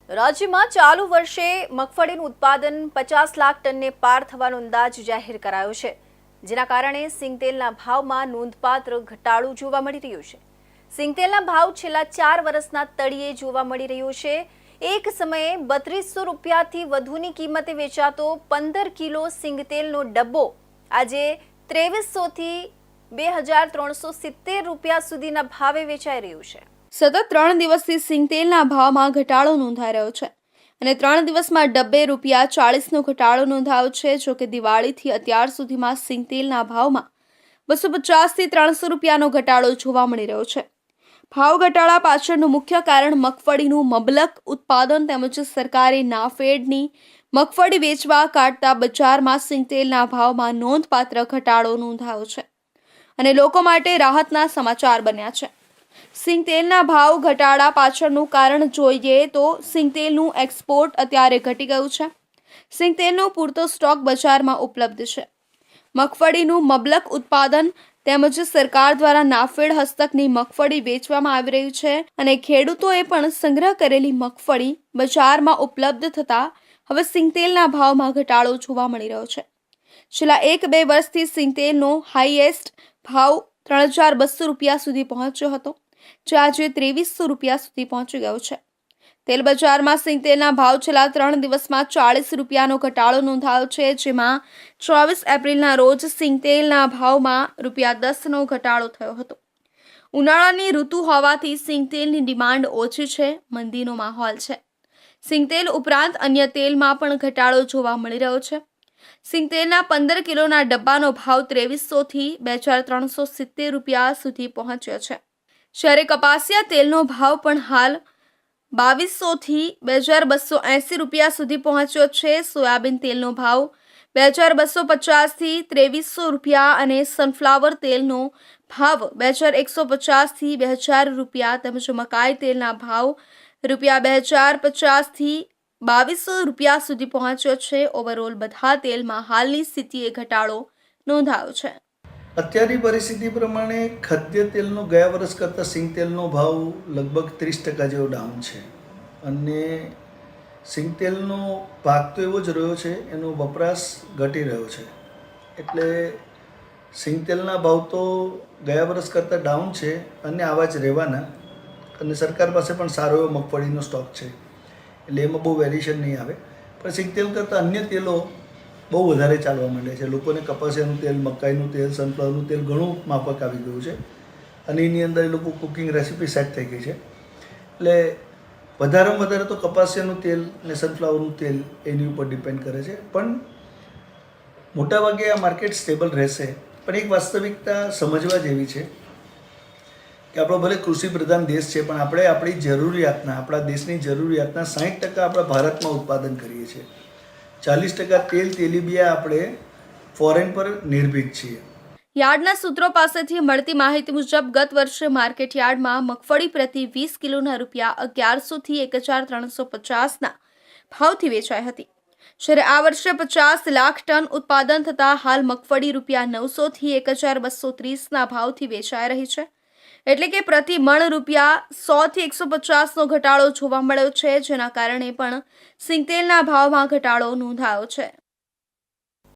રાજ્યમાં ચાલુ વર્ષે મગફળીનું ઉત્પાદન 50 લાખ ટનને પાર થવાનો અંદાજ જાહેર કરાયો છે, જેના કારણે સિંગતેલના ભાવમાં નોંધપાત્ર ઘટાડો જોવા મળી રહ્યો છે। સિંગતેલના ભાવ છેલ્લા 4 વર્ષના તળિયે જોવા મળી રહ્યો છે। એક સમયે 3200 રૂપિયાથી વધુની કિંમતે વેચાતો 15 કિલો સિંગતેલનો ડબ્બો આજે 2300 થી 2370 રૂપિયા સુધીના ભાવે વેચાઈ રહ્યો છે। સતત 3 દિવસથી સિંગતેલના ભાવમાં ઘટાડો નોંધાઈ રહ્યો છે અને 3 દિવસમાં ડબ્બે ₹40નો ઘટાડો નોંધાયો છે। જો કે દિવાળીથી અત્યાર સુધીમાં સિંગતેલના ભાવમાં 250 થી 300 રૂપિયાનો ઘટાડો જોવા મળી રહ્યો છે। ભાવ ઘટાડા પાછળનું મુખ્ય કારણ મગફળીનું મબલક ઉત્પાદન તેમજ સરકારે નાફેડની મગફળી વેચવા કાઢતા બજારમાં સિંગતેલના ભાવમાં નોંધપાત્ર ઘટાડો નોંધાયો છે અને લોકો માટે રાહતના સમાચાર બન્યા છે। સિંગતેલના ભાવ ઘટાડા પાછળનું કારણ જોઈએ તો સિંગતેલનું એક્સપોર્ટ અત્યારે ઘટી ગયું છે। સિંગતેલનો પૂરતો સ્ટોક બજારમાં ઉપલબ્ધ છે। મગફળીનું મબલક ઉત્પાદન તેમજ સરકાર દ્વારા નાફેડ હસ્તકની મગફળી વેચવામાં આવી રહી છે અને ખેડૂતોએ પણ સંગ્રહ કરેલી મગફળી બજારમાં ઉપલબ્ધ થતા હવે સિંગતેલના ભાવમાં ઘટાડો જોવા મળી રહ્યો છે। છેલ્લા 1-2 વર્ષથી સિંગતેલનો હાઈએસ્ટ ભાવ 3200 રૂપિયા સુધી પહોંચ્યો હતો, જે આજે 2300 રૂપિયા સુધી પહોંચી ગયો છે। તેલ બજારમાં સિંગતેલના ભાવ છેલ્લા 3 દિવસમાં 40 રૂપિયાનો ઘટાડો નોંધાયો છે, જેમાં 24 એપ્રિલના રોજ સિંગતેલના ભાવમાં ₹10નો ઘટાડો થયો હતો। ઉનાળાની ઋતુ હોવાથી સિંગતેલની ડિમાન્ડ ઓછી છે, મંદીનો માહોલ છે। સિંગતેલ ઉપરાંત અન્ય તેલમાં પણ ઘટાડો જોવા મળી રહ્યો છે। સિંગતેલના 15 કિલોના ડબ્બાનો ભાવ 2300 થી 2370 રૂપિયા સુધી પહોંચ્યો છે, જ્યારે કપાસિયા તેલનો ભાવ પણ હાલ 2200 થી 2280 રૂપિયા સુધી પહોંચ્યો છે। સોયાબીન તેલનો ભાવ 2250 થી 2300 રૂપિયા અને સનફ્લાવર તેલનો ભાવ 2150 થી 2000 રૂપિયા તેમજ મકાઈ તેલના ભાવ ₹2050 થી 2200 રૂપિયા સુધી પહોંચ્યો છે। ઓવરઓલ બધા તેલમાં હાલની સ્થિતિએ ઘટાડો નોંધાયો છે। અત્યારની પરિસ્થિતિ પ્રમાણે ખાદ્ય તેલનો ગયા વર્ષ કરતાં સિંગતેલનો ભાવ લગભગ 30% જેવો ડાઉન છે અને સિંગતેલનો ભાગ તો એવો જ રહ્યો છે, એનો વપરાશ ઘટી રહ્યો છે, એટલે સિંગતેલના ભાવ તો ગયા વર્ષ કરતાં ડાઉન છે અને આવા જ રહેવાના। અને સરકાર પાસે પણ સારો એવો મગફળીનો સ્ટોક છે, એટલે એમાં બહુ વેરિએશન નહીં આવે, પણ સિંગતેલ કરતાં અન્ય તેલો બહુ વધારે ચાલવા માંડ્યા છે। લોકોને કપાસિયાનું તેલ, મકાઈનું તેલ, સનફ્લાવરનું તેલ ઘણું માફક આવી ગયું છે અને એની અંદર એ લોકો કુકિંગ રેસીપી સેટ થઈ ગઈ છે, એટલે વધારેમાં વધારે તો કપાસિયાનું તેલ અને સનફ્લાવરનું તેલ એની ઉપર ડિપેન્ડ કરે છે। પણ મોટાભાગે આ માર્કેટ સ્ટેબલ રહેશે, પણ એક વાસ્તવિકતા સમજવા જેવી છે કે આપણો ભલે કૃષિ પ્રધાન દેશ છે, પણ આપણે આપણી જરૂરિયાતના, આપણા દેશની જરૂરિયાતના 60% આપણા ભારતમાં ઉત્પાદન કરીએ છીએ। 40% તેલ તેલીબિયા આપણે ફોરેન પર નિર્ભીત છીએ। યાર્ડના સૂત્રો પાસેથી મળતી માહિતી મુજબ ગત વર્ષે માર્કેટ યાર્ડમાં મગફળી પ્રતિ 20 કિલોના ₹1100 થી 1350ના ભાવથી વેચાઈ હતી, જ્યારે આ વર્ષે 50 લાખ ટન ઉત્પાદન થતાં હાલ મગફળી ₹900 થી 1230ના ભાવથી વેચાઈ રહી છે, એટલે કે પ્રતિ મણ ₹100 થી 150નો ઘટાડો જોવા મળ્યો છે, જેના કારણે પણ સિંગતેલના ભાવમાં ઘટાડો નોંધાયો છે।